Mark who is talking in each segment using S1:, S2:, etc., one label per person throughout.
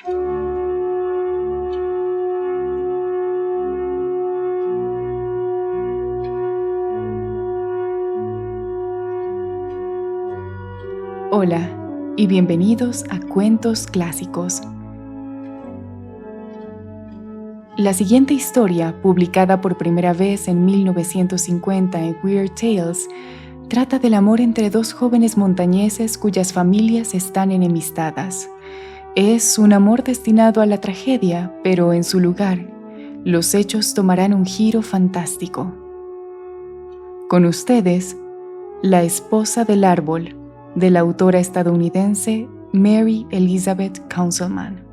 S1: Hola y bienvenidos a Cuentos Clásicos. La siguiente historia, publicada por primera vez en 1950 en Weird Tales, trata del amor entre dos jóvenes montañeses cuyas familias están enemistadas. Es un amor destinado a la tragedia, pero en su lugar, los hechos tomarán un giro fantástico. Con ustedes, La esposa del árbol, de la autora estadounidense Mary Elizabeth Councilman.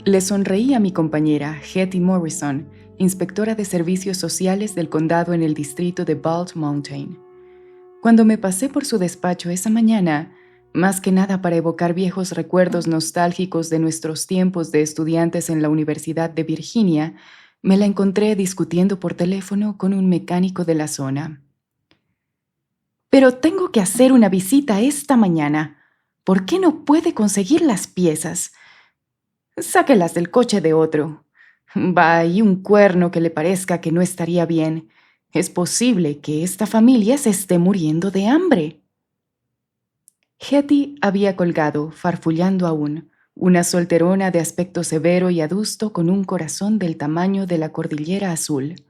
S1: Le sonreí a mi compañera, Hetty Morrison, inspectora de servicios sociales del condado en el distrito de Bald Mountain. Cuando me pasé por su despacho esa mañana, más que nada para evocar viejos recuerdos nostálgicos de nuestros tiempos de estudiantes en la Universidad de Virginia, me la encontré discutiendo por teléfono con un mecánico de la zona. Pero tengo que hacer una visita esta mañana. ¿Por qué no puede conseguir las piezas? Sáquelas del coche de otro. Va, y un cuerno que le parezca que no estaría bien. Es posible que esta familia se esté muriendo de hambre. Hetty había colgado, farfullando aún, una solterona de aspecto severo y adusto con un corazón del tamaño de la cordillera azul.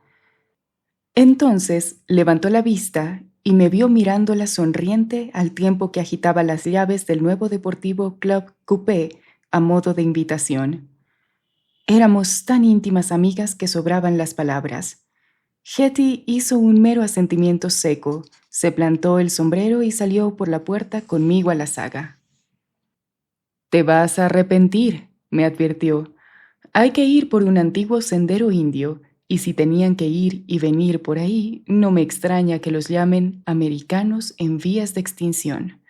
S1: Entonces levantó la vista y me vio mirándola sonriente al tiempo que agitaba las llaves del nuevo deportivo Club Coupé a modo de invitación. Éramos tan íntimas amigas que sobraban las palabras. Hetty hizo un mero asentimiento seco, se plantó el sombrero y salió por la puerta conmigo a la zaga. «Te vas a arrepentir», me advirtió. «Hay que ir por un antiguo sendero indio, y si tenían que ir y venir por ahí, no me extraña que los llamen americanos en vías de extinción.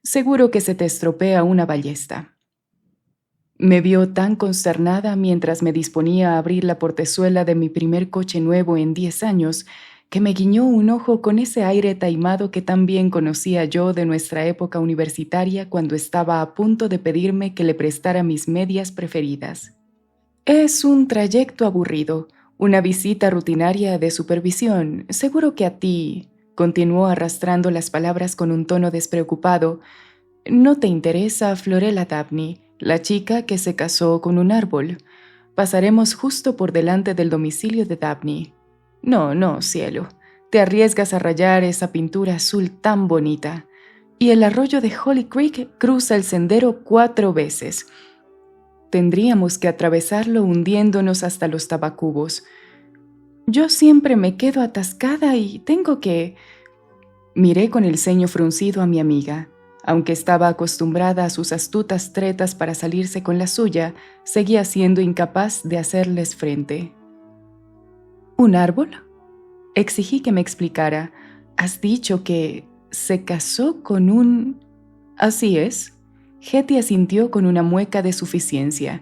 S1: Seguro que se te estropea una ballesta». Me vio tan consternada mientras me disponía a abrir la portezuela de mi primer coche nuevo en 10 años, que me guiñó un ojo con ese aire taimado que tan bien conocía yo de nuestra época universitaria cuando estaba a punto de pedirme que le prestara mis medias preferidas. «Es un trayecto aburrido, una visita rutinaria de supervisión. Seguro que a ti», continuó arrastrando las palabras con un tono despreocupado, «no te interesa Florella Dabney, la chica que se casó con un árbol. Pasaremos justo por delante del domicilio de Dabney. No, cielo, te arriesgas a rayar esa pintura azul tan bonita. Y el arroyo de Holly Creek cruza el sendero 4 veces. Tendríamos que atravesarlo hundiéndonos hasta los tabacubos. Yo siempre me quedo atascada y tengo que...». Miré con el ceño fruncido a mi amiga. Aunque estaba acostumbrada a sus astutas tretas para salirse con la suya, seguía siendo incapaz de hacerles frente. «¿Un árbol?», exigí que me explicara. «Has dicho que se casó con un...». «Así es», Hetty asintió con una mueca de suficiencia.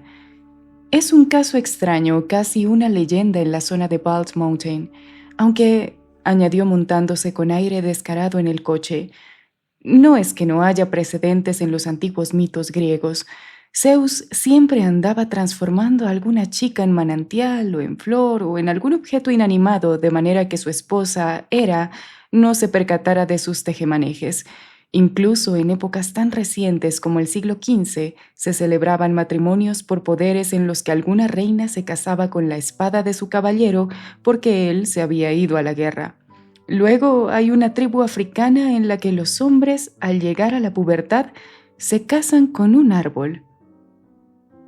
S1: «Es un caso extraño, casi una leyenda en la zona de Bald Mountain, aunque», añadió montándose con aire descarado en el coche, «no es que no haya precedentes en los antiguos mitos griegos. Zeus siempre andaba transformando a alguna chica en manantial o en flor o en algún objeto inanimado de manera que su esposa, Hera, no se percatara de sus tejemanejes. Incluso en épocas tan recientes como el siglo XV se celebraban matrimonios por poderes en los que alguna reina se casaba con la espada de su caballero porque él se había ido a la guerra. Luego hay una tribu africana en la que los hombres, al llegar a la pubertad, se casan con un árbol».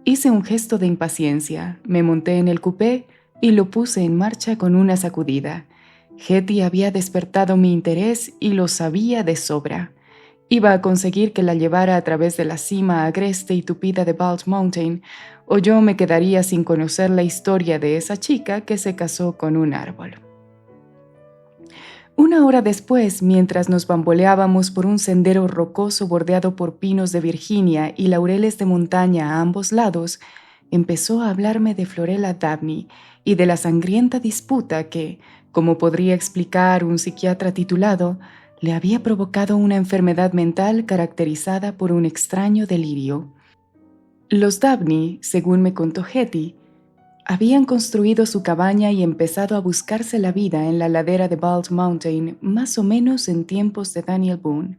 S1: Hice un gesto de impaciencia, me monté en el coupé y lo puse en marcha con una sacudida. Hetty había despertado mi interés y lo sabía de sobra. Iba a conseguir que la llevara a través de la cima agreste y tupida de Bald Mountain, o yo me quedaría sin conocer la historia de esa chica que se casó con un árbol. Una hora después, mientras nos bamboleábamos por un sendero rocoso bordeado por pinos de Virginia y laureles de montaña a ambos lados, empezó a hablarme de Florella Dabney y de la sangrienta disputa que, como podría explicar un psiquiatra titulado, le había provocado una enfermedad mental caracterizada por un extraño delirio. Los Dabney, según me contó Hetty, habían construido su cabaña y empezado a buscarse la vida en la ladera de Bald Mountain más o menos en tiempos de Daniel Boone.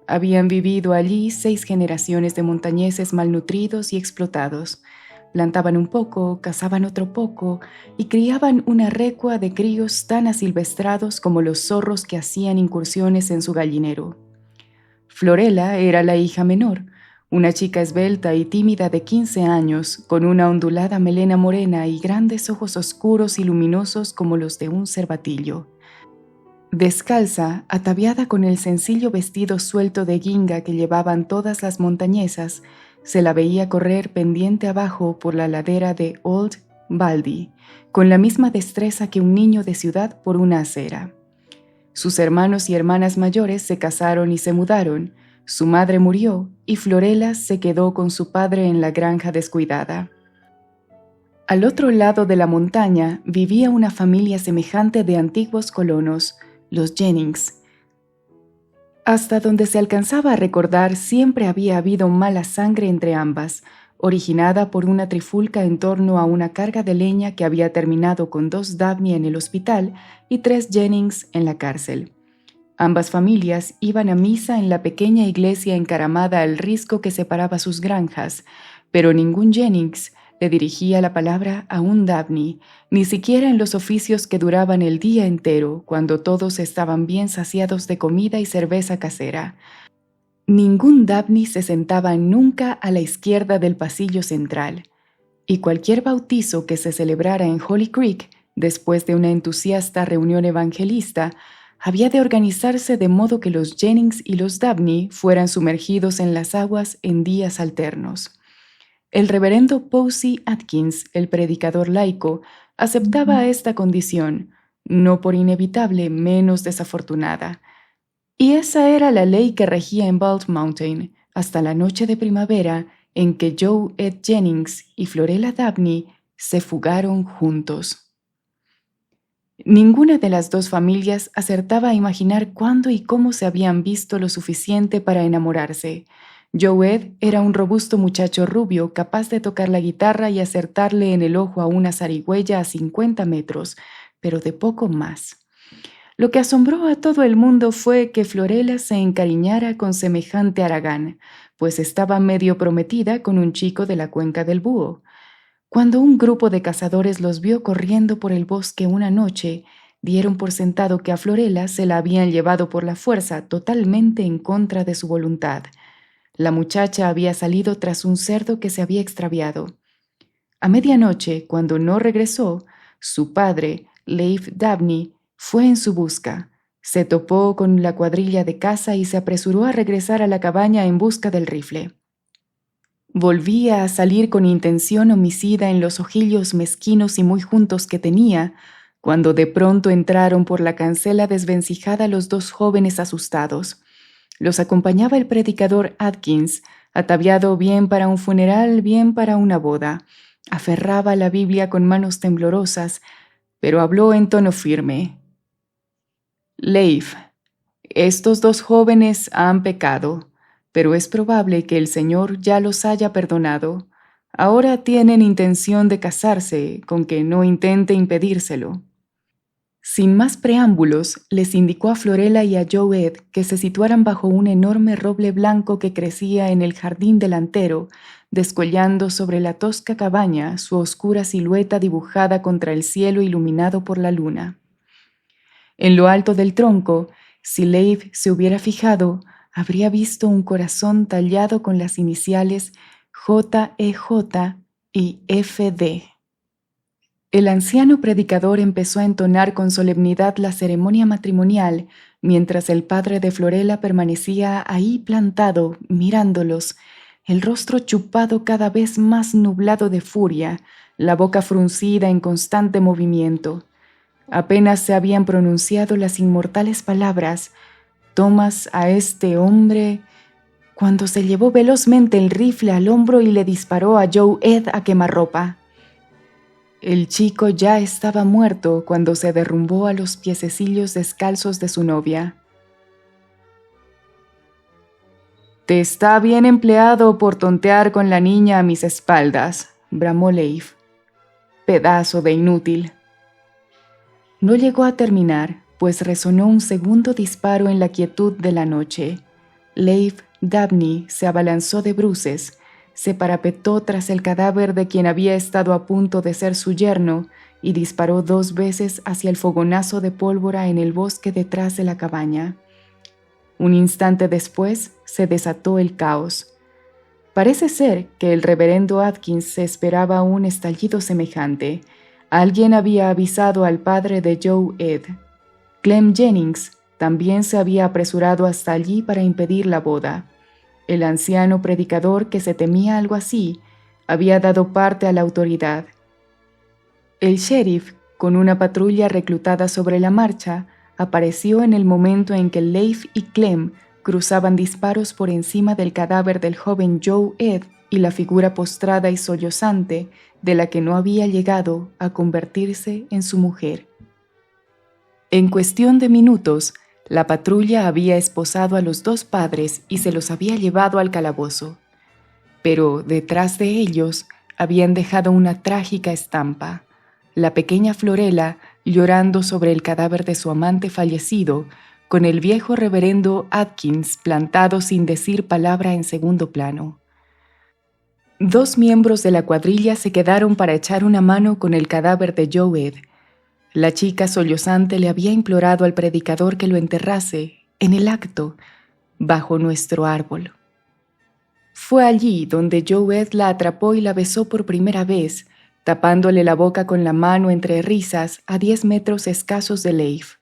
S1: Habían vivido allí 6 generaciones de montañeses malnutridos y explotados. Plantaban un poco, cazaban otro poco y criaban una recua de críos tan asilvestrados como los zorros que hacían incursiones en su gallinero. Florela era la hija menor, una chica esbelta y tímida de 15 años, con una ondulada melena morena y grandes ojos oscuros y luminosos como los de un cervatillo. Descalza, ataviada con el sencillo vestido suelto de guinga que llevaban todas las montañesas, se la veía correr pendiente abajo por la ladera de Old Baldy, con la misma destreza que un niño de ciudad por una acera. Sus hermanos y hermanas mayores se casaron y se mudaron, su madre murió y Florela se quedó con su padre en la granja descuidada. Al otro lado de la montaña vivía una familia semejante de antiguos colonos, los Jennings. Hasta donde se alcanzaba a recordar, siempre había habido mala sangre entre ambas, originada por una trifulca en torno a una carga de leña que había terminado con 2 Dabney en el hospital y 3 Jennings en la cárcel. Ambas familias iban a misa en la pequeña iglesia encaramada al risco que separaba sus granjas, pero ningún Jennings le dirigía la palabra a un Dabney, ni siquiera en los oficios que duraban el día entero, cuando todos estaban bien saciados de comida y cerveza casera. Ningún Dabney se sentaba nunca a la izquierda del pasillo central, y cualquier bautizo que se celebrara en Holly Creek, después de una entusiasta reunión evangelista, había de organizarse de modo que los Jennings y los Dabney fueran sumergidos en las aguas en días alternos. El reverendo Posey Atkins, el predicador laico, aceptaba esta condición, no por inevitable menos desafortunada. Y esa era la ley que regía en Bald Mountain, hasta la noche de primavera en que Joe Ed Jennings y Florela Dabney se fugaron juntos. Ninguna de las 2 familias acertaba a imaginar cuándo y cómo se habían visto lo suficiente para enamorarse. Joe Ed era un robusto muchacho rubio capaz de tocar la guitarra y acertarle en el ojo a una zarigüeya a 50 metros, pero de poco más. Lo que asombró a todo el mundo fue que Florela se encariñara con semejante haragán, pues estaba medio prometida con un chico de la cuenca del Búho. Cuando un grupo de cazadores los vio corriendo por el bosque una noche, dieron por sentado que a Florela se la habían llevado por la fuerza, totalmente en contra de su voluntad. La muchacha había salido tras un cerdo que se había extraviado. A medianoche, cuando no regresó, su padre, Leif Dabney, fue en su busca. Se topó con la cuadrilla de caza y se apresuró a regresar a la cabaña en busca del rifle. Volvía a salir con intención homicida en los ojillos mezquinos y muy juntos que tenía, cuando de pronto entraron por la cancela desvencijada los 2 jóvenes asustados. Los acompañaba el predicador Atkins, ataviado bien para un funeral, bien para una boda. Aferraba la Biblia con manos temblorosas, pero habló en tono firme. Leif, estos 2 jóvenes han pecado, pero es probable que el Señor ya los haya perdonado. Ahora tienen intención de casarse, con que no intente impedírselo. Sin más preámbulos, les indicó a Florela y a Joe Ed que se situaran bajo un enorme roble blanco que crecía en el jardín delantero, descollando sobre la tosca cabaña su oscura silueta dibujada contra el cielo iluminado por la luna. En lo alto del tronco, si Leif se hubiera fijado, habría visto un corazón tallado con las iniciales JEJ y FD. El anciano predicador empezó a entonar con solemnidad la ceremonia matrimonial, mientras el padre de Florela permanecía ahí plantado, mirándolos, el rostro chupado cada vez más nublado de furia, la boca fruncida en constante movimiento. Apenas se habían pronunciado las inmortales palabras «Tomas a este hombre», cuando se llevó velozmente el rifle al hombro y le disparó a Joe Ed a quemarropa. El chico ya estaba muerto cuando se derrumbó a los piececillos descalzos de su novia. «Te está bien empleado por tontear con la niña a mis espaldas», bramó Leif. «Pedazo de inútil». No llegó a terminar, pues resonó un segundo disparo en la quietud de la noche. Leif Dabney se abalanzó de bruces, se parapetó tras el cadáver de quien había estado a punto de ser su yerno y disparó 2 veces hacia el fogonazo de pólvora en el bosque detrás de la cabaña. Un instante después se desató el caos. Parece ser que el reverendo Atkins se esperaba un estallido semejante. Alguien había avisado al padre de Joe Ed. Clem Jennings también se había apresurado hasta allí para impedir la boda. El anciano predicador, que se temía algo así, había dado parte a la autoridad. El sheriff, con una patrulla reclutada sobre la marcha, apareció en el momento en que Leif y Clem cruzaban disparos por encima del cadáver del joven Joe Ed y la figura postrada y sollozante de la que no había llegado a convertirse en su mujer. En cuestión de minutos, la patrulla había esposado a los 2 padres y se los había llevado al calabozo. Pero detrás de ellos habían dejado una trágica estampa. La pequeña Florella llorando sobre el cadáver de su amante fallecido, con el viejo reverendo Atkins plantado sin decir palabra en segundo plano. 2 miembros de la cuadrilla se quedaron para echar una mano con el cadáver de Joe Ed. La chica sollozante le había implorado al predicador que lo enterrase, en el acto, bajo nuestro árbol. Fue allí donde Joe Ed la atrapó y la besó por primera vez, tapándole la boca con la mano entre risas a 10 metros escasos de Leif.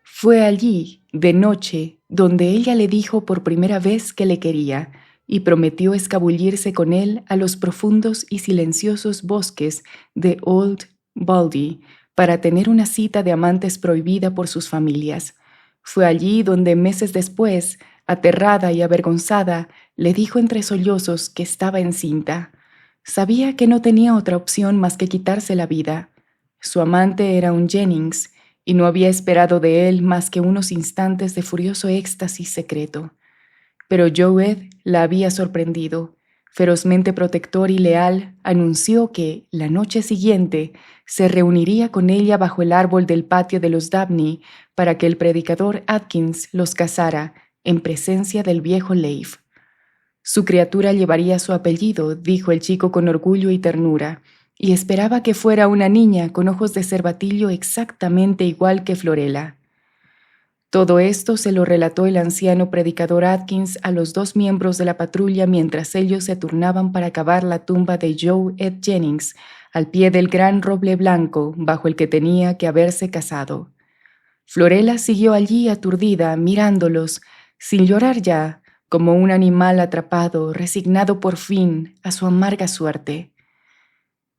S1: Fue allí, de noche, donde ella le dijo por primera vez que le quería y prometió escabullirse con él a los profundos y silenciosos bosques de Old Baldy para tener una cita de amantes prohibida por sus familias. Fue allí donde meses después, aterrada y avergonzada, le dijo entre sollozos que estaba encinta. Sabía que no tenía otra opción más que quitarse la vida. Su amante era un Jennings, y no había esperado de él más que unos instantes de furioso éxtasis secreto. Pero Joe Ed la había sorprendido. Ferozmente protector y leal, anunció que, la noche siguiente, se reuniría con ella bajo el árbol del patio de los Dabney para que el predicador Atkins los casara en presencia del viejo Leif. Su criatura llevaría su apellido, dijo el chico con orgullo y ternura, y esperaba que fuera una niña con ojos de cervatillo exactamente igual que Florella. Todo esto se lo relató el anciano predicador Atkins a los 2 miembros de la patrulla mientras ellos se turnaban para cavar la tumba de Joe Ed Jennings al pie del gran roble blanco bajo el que tenía que haberse casado. Florella siguió allí aturdida, mirándolos, sin llorar ya, como un animal atrapado, resignado por fin a su amarga suerte.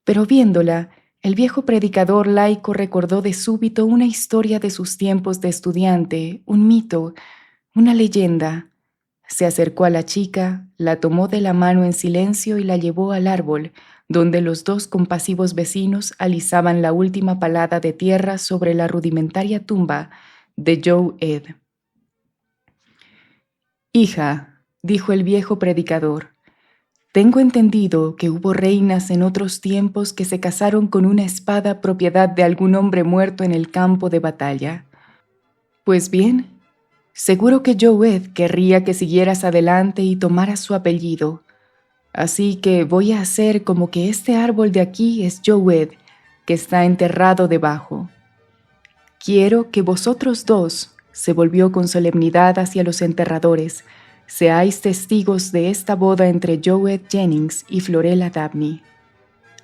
S1: Pero viéndola, el viejo predicador laico recordó de súbito una historia de sus tiempos de estudiante, un mito, una leyenda. Se acercó a la chica, la tomó de la mano en silencio y la llevó al árbol, donde los 2 compasivos vecinos alisaban la última palada de tierra sobre la rudimentaria tumba de Joe Ed. «Hija», dijo el viejo predicador, «tengo entendido que hubo reinas en otros tiempos que se casaron con una espada propiedad de algún hombre muerto en el campo de batalla. Pues bien, seguro que Joe Ed querría que siguieras adelante y tomaras su apellido. Así que voy a hacer como que este árbol de aquí es Joe Ed, que está enterrado debajo. Quiero que vosotros 2», se volvió con solemnidad hacia los enterradores, «seáis testigos de esta boda entre Joe Ed Jennings y Florella Dabney».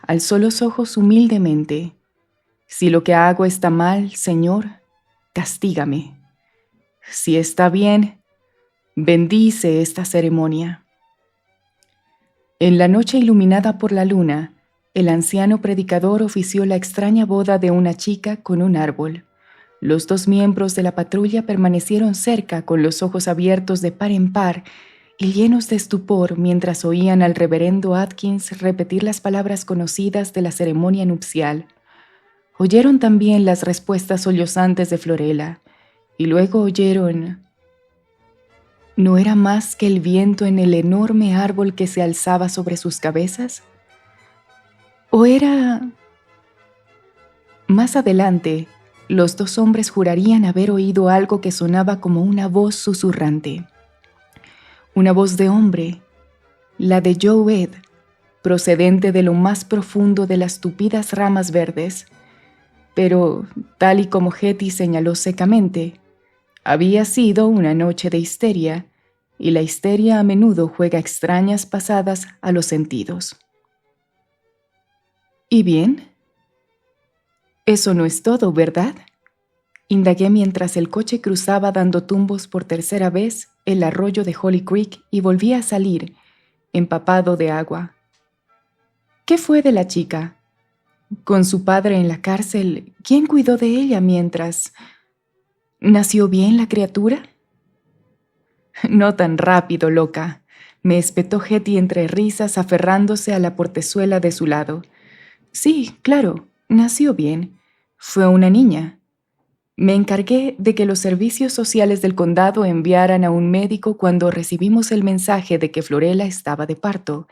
S1: Alzó los ojos humildemente. «Si lo que hago está mal, Señor, castígame. Si está bien, bendice esta ceremonia». En la noche iluminada por la luna, el anciano predicador ofició la extraña boda de una chica con un árbol. Los 2 miembros de la patrulla permanecieron cerca con los ojos abiertos de par en par y llenos de estupor mientras oían al reverendo Atkins repetir las palabras conocidas de la ceremonia nupcial. Oyeron también las respuestas sollozantes de Florella y luego oyeron ¿No era más que el viento en el enorme árbol que se alzaba sobre sus cabezas? ¿O era...? Más adelante, los dos hombres jurarían haber oído algo que sonaba como una voz susurrante. Una voz de hombre, la de Joe Ed, procedente de lo más profundo de las tupidas ramas verdes. Pero, tal y como Hetty señaló secamente, había sido una noche de histeria, y la histeria a menudo juega extrañas pasadas a los sentidos. ¿Y bien? Eso no es todo, ¿verdad? Indagué mientras el coche cruzaba dando tumbos por tercera vez el arroyo de Holly Creek y volvía a salir, empapado de agua. ¿Qué fue de la chica? Con su padre en la cárcel, ¿quién cuidó de ella mientras... ¿Nació bien la criatura? No tan rápido, loca, me espetó Hetty entre risas aferrándose a la portezuela de su lado. Sí, claro, nació bien. Fue una niña. Me encargué de que los servicios sociales del condado enviaran a un médico cuando recibimos el mensaje de que Florella estaba de parto.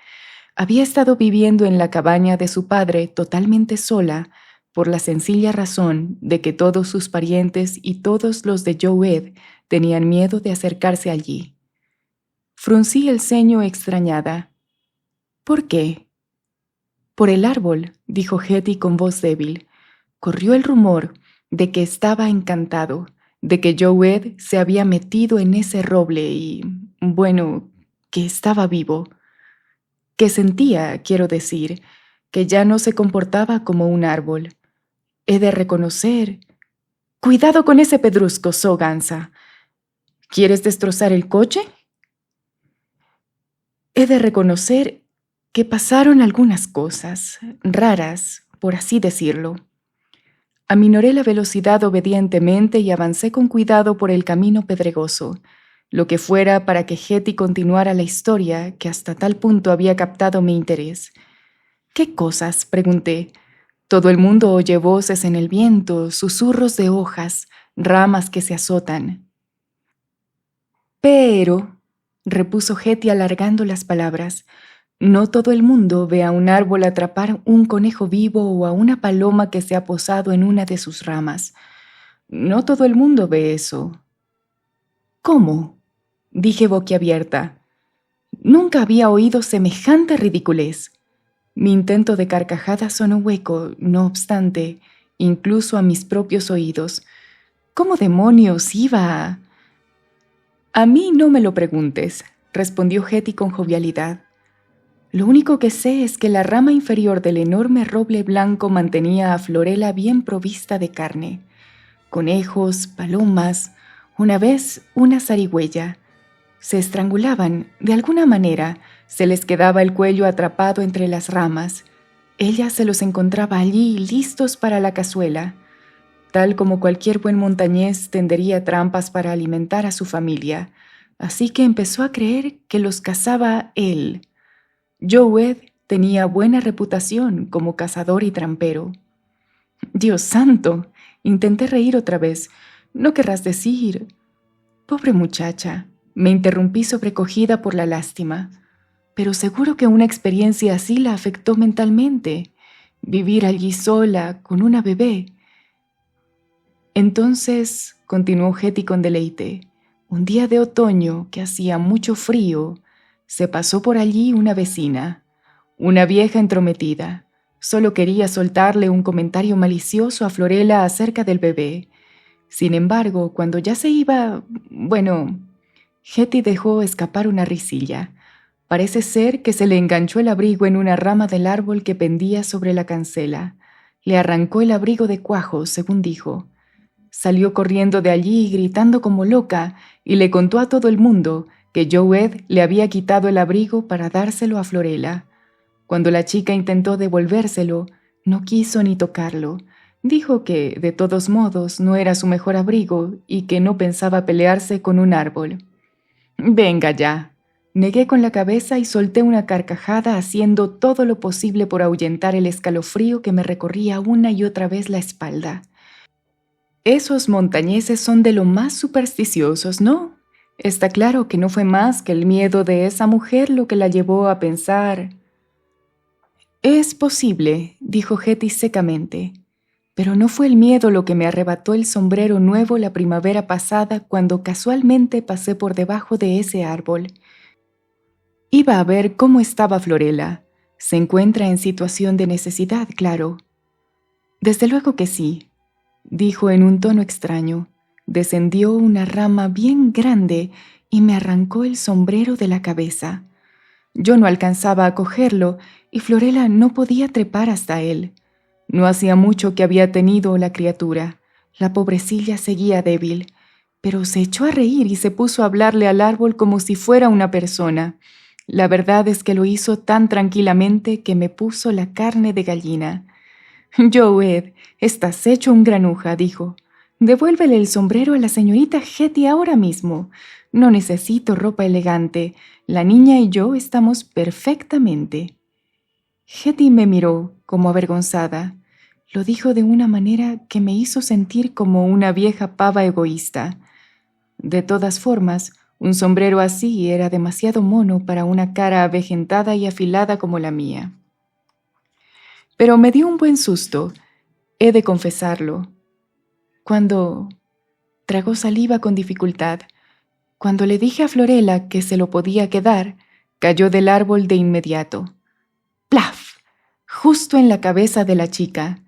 S1: Había estado viviendo en la cabaña de su padre totalmente sola, por la sencilla razón de que todos sus parientes y todos los de Joe Ed tenían miedo de acercarse allí. Fruncí el ceño extrañada. ¿Por qué? Por el árbol, dijo Hetty con voz débil. Corrió el rumor de que estaba encantado, de que Joe Ed se había metido en ese roble y, bueno, que estaba vivo. Que sentía, quiero decir, que ya no se comportaba como un árbol. He de reconocer... ¡Cuidado con ese pedrusco, So Gansa! ¿Quieres destrozar el coche? He de reconocer que pasaron algunas cosas raras, por así decirlo. Aminoré la velocidad obedientemente y avancé con cuidado por el camino pedregoso, lo que fuera para que Hetty continuara la historia que hasta tal punto había captado mi interés. ¿Qué cosas?, pregunté. Todo el mundo oye voces en el viento, susurros de hojas, ramas que se azotan. Pero, repuso Hetty alargando las palabras, no todo el mundo ve a un árbol atrapar un conejo vivo o a una paloma que se ha posado en una de sus ramas. No todo el mundo ve eso. ¿Cómo? Dije boquiabierta. Nunca había oído semejante ridiculez. Mi intento de carcajada sonó hueco, no obstante, incluso a mis propios oídos. ¿Cómo demonios iba a...? A mí no me lo preguntes, respondió Hetty con jovialidad. Lo único que sé es que la rama inferior del enorme roble blanco mantenía a Florella bien provista de carne. Conejos, palomas, una vez una zarigüeya. Se estrangulaban, de alguna manera, se les quedaba el cuello atrapado entre las ramas. Ella se los encontraba allí listos para la cazuela, tal como cualquier buen montañés tendería trampas para alimentar a su familia, así que empezó a creer que los cazaba él. Joe Ed tenía buena reputación como cazador y trampero. ¡Dios santo! Intenté reír otra vez. ¿No querrás decir? Pobre muchacha, me interrumpí sobrecogida por la lástima. Pero seguro que una experiencia así la afectó mentalmente. Vivir allí sola, con una bebé. Entonces, continuó Hetty con deleite, un día de otoño que hacía mucho frío, se pasó por allí una vecina, una vieja entrometida. Solo quería soltarle un comentario malicioso a Florella acerca del bebé. Sin embargo, cuando ya se iba... Bueno, Hetty dejó escapar una risilla. Parece ser que se le enganchó el abrigo en una rama del árbol que pendía sobre la cancela. Le arrancó el abrigo de cuajo, según dijo. Salió corriendo de allí gritando como loca y le contó a todo el mundo que Joe Ed le había quitado el abrigo para dárselo a Florella. Cuando la chica intentó devolvérselo, no quiso ni tocarlo. Dijo que, de todos modos, no era su mejor abrigo y que no pensaba pelearse con un árbol. «Venga ya», negué con la cabeza y solté una carcajada haciendo todo lo posible por ahuyentar el escalofrío que me recorría una y otra vez la espalda. «Esos montañeses son de lo más supersticiosos, ¿no? Está claro que no fue más que el miedo de esa mujer lo que la llevó a pensar. Es posible, dijo Hetty secamente, pero no fue el miedo lo que me arrebató el sombrero nuevo la primavera pasada cuando casualmente pasé por debajo de ese árbol. Iba a ver cómo estaba Florela. Se encuentra en situación de necesidad, claro. Desde luego que sí, dijo en un tono extraño. Descendió una rama bien grande y me arrancó el sombrero de la cabeza. Yo no alcanzaba a cogerlo y Florela no podía trepar hasta él. No hacía mucho que había tenido la criatura. La pobrecilla seguía débil, pero se echó a reír y se puso a hablarle al árbol como si fuera una persona. La verdad es que lo hizo tan tranquilamente que me puso la carne de gallina. «Joe, estás hecho un granuja», dijo. «Devuélvele el sombrero a la señorita Hetty ahora mismo. No necesito ropa elegante. La niña y yo estamos perfectamente». Hetty me miró, como avergonzada. Lo dijo de una manera que me hizo sentir como una vieja pava egoísta. De todas formas, un sombrero así era demasiado mono para una cara avejentada y afilada como la mía. Pero me dio un buen susto, he de confesarlo. Cuando tragó saliva con dificultad, cuando le dije a Florela que se lo podía quedar, cayó del árbol de inmediato. ¡Plaf! Justo en la cabeza de la chica.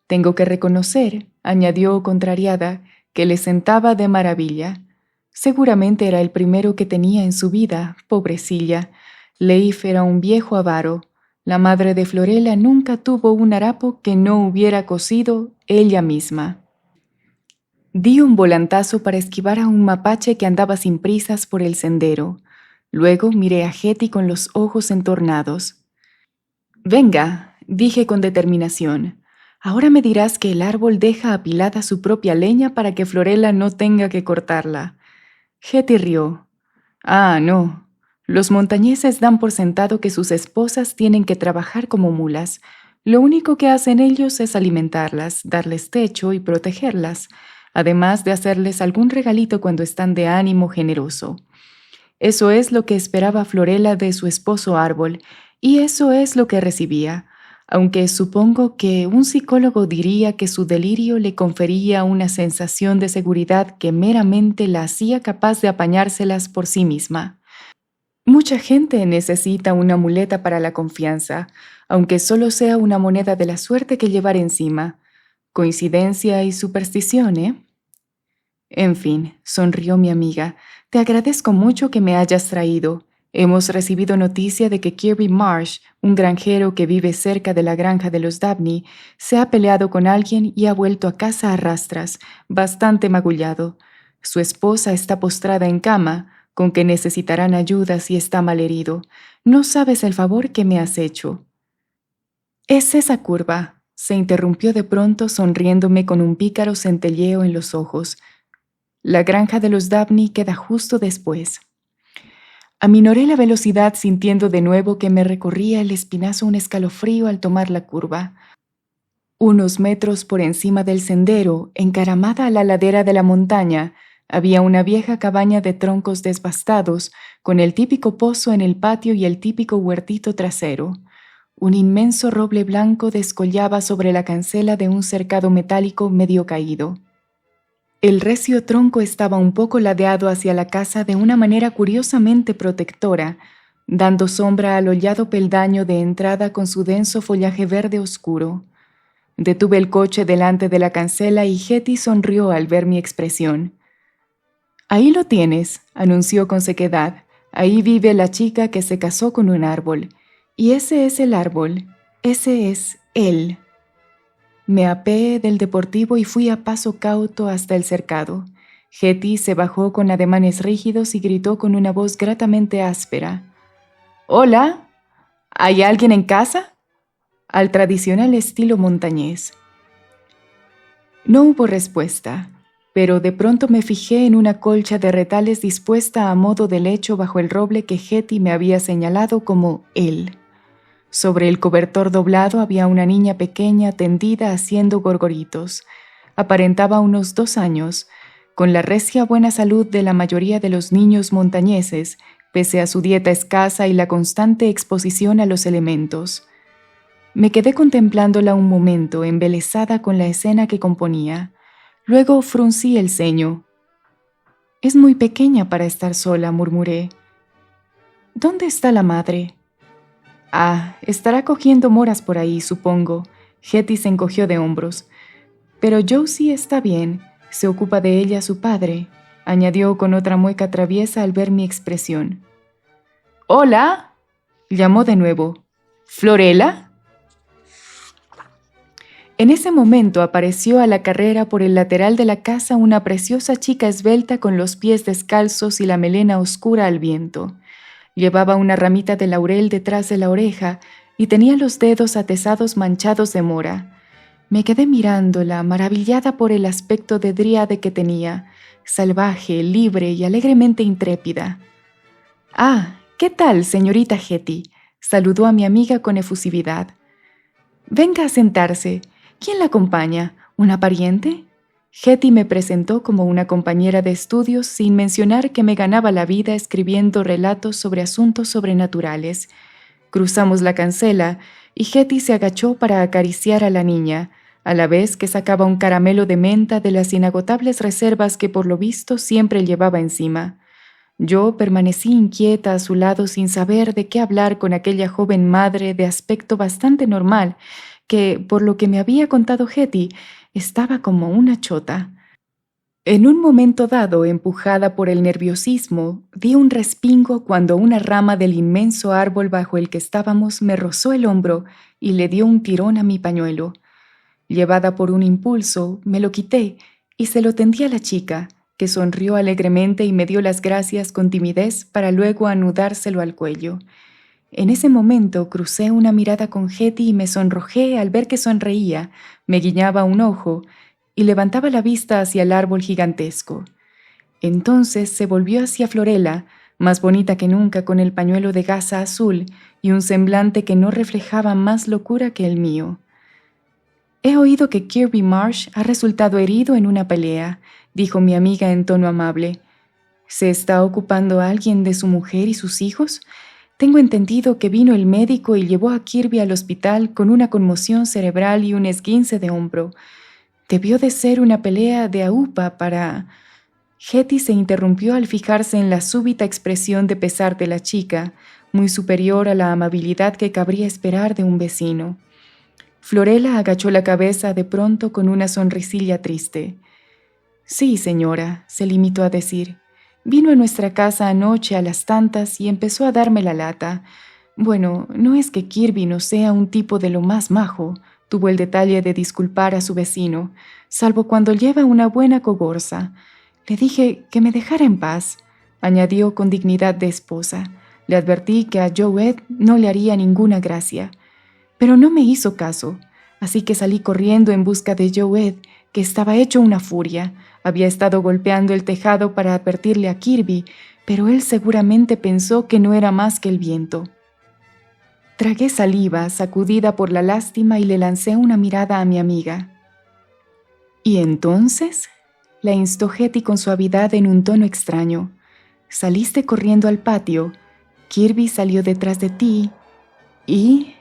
S1: Tengo que reconocer, añadió contrariada, que le sentaba de maravilla. Seguramente era el primero que tenía en su vida, pobrecilla. Leif era un viejo avaro. La madre de Florela nunca tuvo un harapo que no hubiera cosido ella misma. Di un volantazo para esquivar a un mapache que andaba sin prisas por el sendero. Luego miré a Hetty con los ojos entornados. «Venga», dije con determinación. «Ahora me dirás que el árbol deja apilada su propia leña para que Florela no tenga que cortarla». Hetty rió. «Ah, no. Los montañeses dan por sentado que sus esposas tienen que trabajar como mulas. Lo único que hacen ellos es alimentarlas, darles techo y protegerlas, además de hacerles algún regalito cuando están de ánimo generoso. Eso es lo que esperaba Florela de su esposo árbol, y eso es lo que recibía, aunque supongo que un psicólogo diría que su delirio le confería una sensación de seguridad que meramente la hacía capaz de apañárselas por sí misma. Mucha gente necesita una muleta para la confianza, aunque solo sea una moneda de la suerte que llevar encima. Coincidencia y superstición, ¿eh? En fin, sonrió mi amiga, te agradezco mucho que me hayas traído. Hemos recibido noticia de que Kirby Marsh, un granjero que vive cerca de la granja de los Dabney, se ha peleado con alguien y ha vuelto a casa a rastras, bastante magullado. Su esposa está postrada en cama, con que necesitarán ayuda si está malherido. No sabes el favor que me has hecho». «Es esa curva», se interrumpió de pronto sonriéndome con un pícaro centelleo en los ojos. «La granja de los Dabney queda justo después». Aminoré la velocidad sintiendo de nuevo que me recorría el espinazo un escalofrío al tomar la curva. Unos metros por encima del sendero, encaramada a la ladera de la montaña, había una vieja cabaña de troncos desbastados, con el típico pozo en el patio y el típico huertito trasero. Un inmenso roble blanco descollaba sobre la cancela de un cercado metálico medio caído. El recio tronco estaba un poco ladeado hacia la casa de una manera curiosamente protectora, dando sombra al hollado peldaño de entrada con su denso follaje verde oscuro. Detuve el coche delante de la cancela y Hetty sonrió al ver mi expresión. «Ahí lo tienes», anunció con sequedad. «Ahí vive la chica que se casó con un árbol. Y ese es el árbol. Ese es él». Me apeé del deportivo y fui a paso cauto hasta el cercado. Hetty se bajó con ademanes rígidos y gritó con una voz gratamente áspera. «¿Hola? ¿Hay alguien en casa?», al tradicional estilo montañés. No hubo respuesta, pero de pronto me fijé en una colcha de retales dispuesta a modo de lecho bajo el roble que Hetty me había señalado como él. Sobre el cobertor doblado había una niña pequeña tendida haciendo gorgoritos. Aparentaba unos 2 años. con la recia buena salud de la mayoría de los niños montañeses, pese a su dieta escasa y la constante exposición a los elementos. Me quedé contemplándola un momento, embelesada con la escena que componía. Luego fruncí el ceño. «Es muy pequeña para estar sola», murmuré. «¿Dónde está la madre?» «Ah, estará cogiendo moras por ahí, supongo». Hetty se encogió de hombros. «Pero Josie está bien, se ocupa de ella su padre», añadió con otra mueca traviesa al ver mi expresión. «¡Hola!», llamó de nuevo. «¿Florela?». En ese momento apareció a la carrera por el lateral de la casa una preciosa chica esbelta con los pies descalzos y la melena oscura al viento. Llevaba una ramita de laurel detrás de la oreja y tenía los dedos atezados manchados de mora. Me quedé mirándola, maravillada por el aspecto de dríade que tenía, salvaje, libre y alegremente intrépida. «Ah, ¿qué tal, señorita Hetty?», saludó a mi amiga con efusividad. «Venga a sentarse. ¿Quién la acompaña? ¿Una pariente?». Hetty me presentó como una compañera de estudios sin mencionar que me ganaba la vida escribiendo relatos sobre asuntos sobrenaturales. Cruzamos la cancela y Hetty se agachó para acariciar a la niña, a la vez que sacaba un caramelo de menta de las inagotables reservas que por lo visto siempre llevaba encima. Yo permanecí inquieta a su lado sin saber de qué hablar con aquella joven madre de aspecto bastante normal, que, por lo que me había contado Hetty, estaba como una chota. En un momento dado, empujada por el nerviosismo, di un respingo cuando una rama del inmenso árbol bajo el que estábamos me rozó el hombro y le dio un tirón a mi pañuelo. Llevada por un impulso, me lo quité y se lo tendí a la chica, que sonrió alegremente y me dio las gracias con timidez para luego anudárselo al cuello. En ese momento crucé una mirada con Hetty y me sonrojé al ver que sonreía, me guiñaba un ojo y levantaba la vista hacia el árbol gigantesco. Entonces se volvió hacia Florela, más bonita que nunca con el pañuelo de gasa azul y un semblante que no reflejaba más locura que el mío. «He oído que Kirby Marsh ha resultado herido en una pelea», dijo mi amiga en tono amable. «¿Se está ocupando alguien de su mujer y sus hijos? Tengo entendido que vino el médico y llevó a Kirby al hospital con una conmoción cerebral y un esguince de hombro. Debió de ser una pelea de aupa para...». Hetty se interrumpió al fijarse en la súbita expresión de pesar de la chica, muy superior a la amabilidad que cabría esperar de un vecino. Florela agachó la cabeza de pronto con una sonrisilla triste. «Sí, señora», se limitó a decir. «Vino a nuestra casa anoche a las tantas y empezó a darme la lata. Bueno, no es que Kirby no sea un tipo de lo más majo», tuvo el detalle de disculpar a su vecino, «salvo cuando lleva una buena cogorza. Le dije que me dejara en paz», añadió con dignidad de esposa. Le advertí que a Joe no le haría ninguna gracia. Pero no me hizo caso, así que salí corriendo en busca de Joe, que estaba hecho una furia. Había estado golpeando el tejado para advertirle a Kirby, pero él seguramente pensó que no era más que el viento. Tragué saliva, sacudida por la lástima, y le lancé una mirada a mi amiga. «¿Y entonces?», la instó Hetty con suavidad en un tono extraño. «Saliste corriendo al patio, Kirby salió detrás de ti, y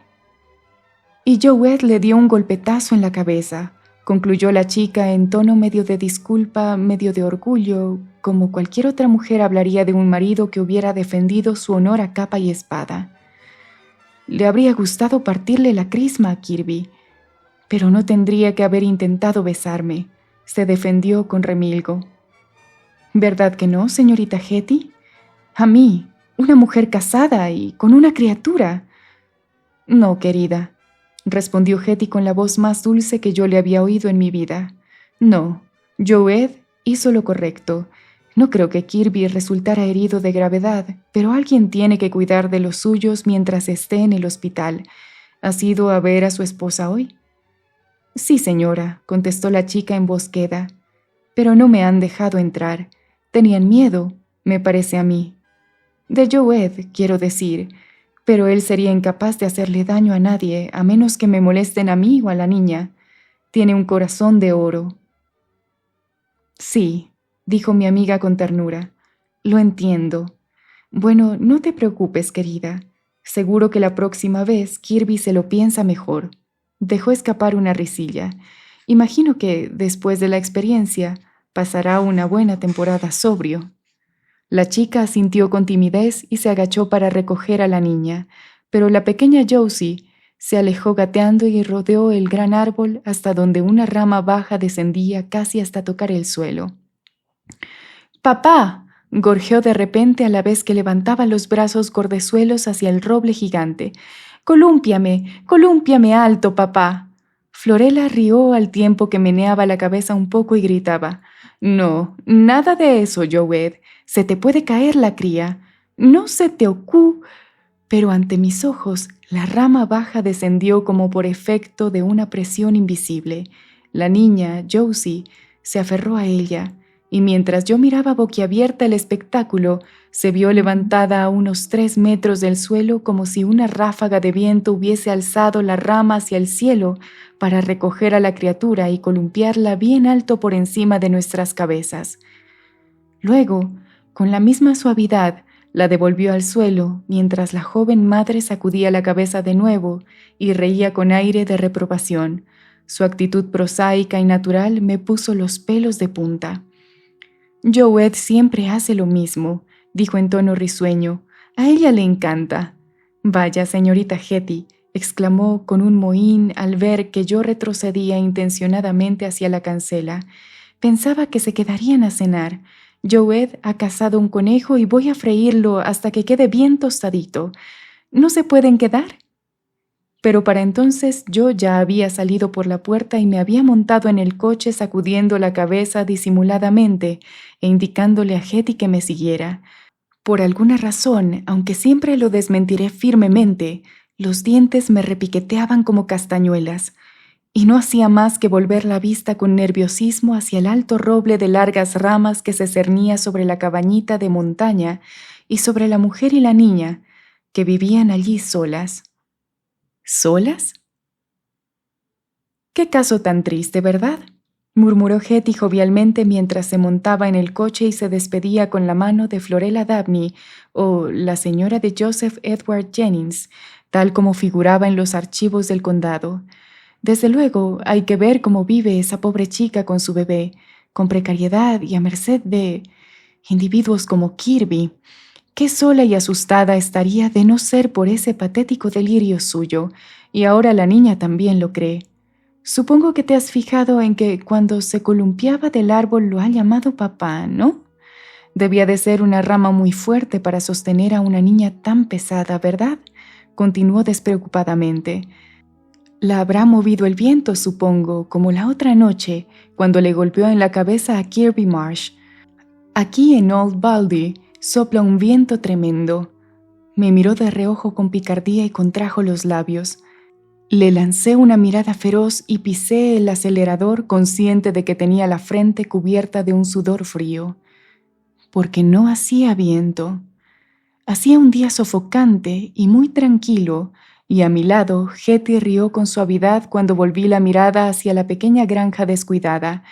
S1: Joe le dio un golpetazo en la cabeza», concluyó la chica en tono medio de disculpa, medio de orgullo, como cualquier otra mujer hablaría de un marido que hubiera defendido su honor a capa y espada. «Le habría gustado partirle la crisma a Kirby, pero no tendría que haber intentado besarme», se defendió con remilgo. «¿Verdad que no, señorita Hetty? A mí, una mujer casada y con una criatura». «No, querida», respondió Hetty con la voz más dulce que yo le había oído en mi vida. «No, Joe hizo lo correcto. No creo que Kirby resultara herido de gravedad, pero alguien tiene que cuidar de los suyos mientras esté en el hospital. ¿Has ido a ver a su esposa hoy?» «Sí, señora», contestó la chica en voz queda, «pero no me han dejado entrar. Tenían miedo, me parece a mí. De Joe, quiero decir, pero él sería incapaz de hacerle daño a nadie, a menos que me molesten a mí o a la niña. Tiene un corazón de oro». «Sí, dijo mi amiga con ternura. Lo entiendo. Bueno, no te preocupes, querida. Seguro que la próxima vez Kirby se lo piensa mejor. Dejó escapar una risilla. Imagino que, después de la experiencia, pasará una buena temporada sobrio. La chica asintió con timidez y se agachó para recoger a la niña, pero la pequeña Josie se alejó gateando y rodeó el gran árbol hasta donde una rama baja descendía casi hasta tocar el suelo. ¡Papá! Gorjeó de repente a la vez que levantaba los brazos gordezuelos hacia el roble gigante. ¡Colúmpiame! ¡Colúmpiame alto, papá! Florela rió al tiempo que meneaba la cabeza un poco y gritaba. No, nada de eso, Joed. Se te puede caer la cría. No se te ocurre. Pero ante mis ojos, la rama baja descendió como por efecto de una presión invisible. La niña, Josie, se aferró a ella, y mientras yo miraba boquiabierta el espectáculo, se vio levantada a unos 3 metros del suelo como si una ráfaga de viento hubiese alzado la rama hacia el cielo para recoger a la criatura y columpiarla bien alto por encima de nuestras cabezas. Luego, con la misma suavidad, la devolvió al suelo, mientras la joven madre sacudía la cabeza de nuevo y reía con aire de reprobación. Su actitud prosaica y natural me puso los pelos de punta. Joed siempre hace lo mismo, dijo en tono risueño. A ella le encanta. Vaya, señorita Hetty, exclamó con un mohín al ver que yo retrocedía intencionadamente hacia la cancela. Pensaba que se quedarían a cenar. Joed ha cazado un conejo y voy a freírlo hasta que quede bien tostadito. ¿No se pueden quedar? Pero para entonces yo ya había salido por la puerta y me había montado en el coche sacudiendo la cabeza disimuladamente e indicándole a Hetty que me siguiera. Por alguna razón, aunque siempre lo desmentiré firmemente, los dientes me repiqueteaban como castañuelas, y no hacía más que volver la vista con nerviosismo hacia el alto roble de largas ramas que se cernía sobre la cabañita de montaña y sobre la mujer y la niña, que vivían allí solas. ¿Solas? ¡Qué caso tan triste, ¿verdad?, murmuró Hetty jovialmente mientras se montaba en el coche y se despedía con la mano de Florela Dabney, o la señora de Joseph Edward Jennings, tal como figuraba en los archivos del condado. Desde luego, hay que ver cómo vive esa pobre chica con su bebé, con precariedad y a merced de individuos como Kirby. Qué sola y asustada estaría de no ser por ese patético delirio suyo, y ahora la niña también lo cree. Supongo que te has fijado en que cuando se columpiaba del árbol lo ha llamado papá, ¿no? Debía de ser una rama muy fuerte para sostener a una niña tan pesada, ¿verdad?, continuó despreocupadamente. La habrá movido el viento, supongo, como la otra noche, cuando le golpeó en la cabeza a Kirby Marsh. Aquí en Old Baldy sopla un viento tremendo. Me miró de reojo con picardía y contrajo los labios. Le lancé una mirada feroz y pisé el acelerador consciente de que tenía la frente cubierta de un sudor frío. Porque no hacía viento. Hacía un día sofocante y muy tranquilo, y a mi lado Hetty rió con suavidad cuando volví la mirada hacia la pequeña granja descuidada.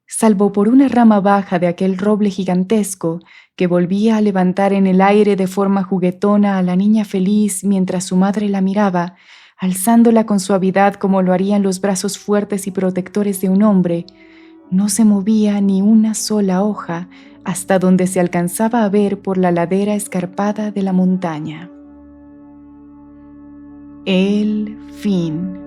S1: Salvo por una rama baja de aquel roble gigantesco que volvía a levantar en el aire de forma juguetona a la niña feliz mientras su madre la miraba, alzándola con suavidad como lo harían los brazos fuertes y protectores de un hombre, no se movía ni una sola hoja hasta donde se alcanzaba a ver por la ladera escarpada de la montaña. El fin.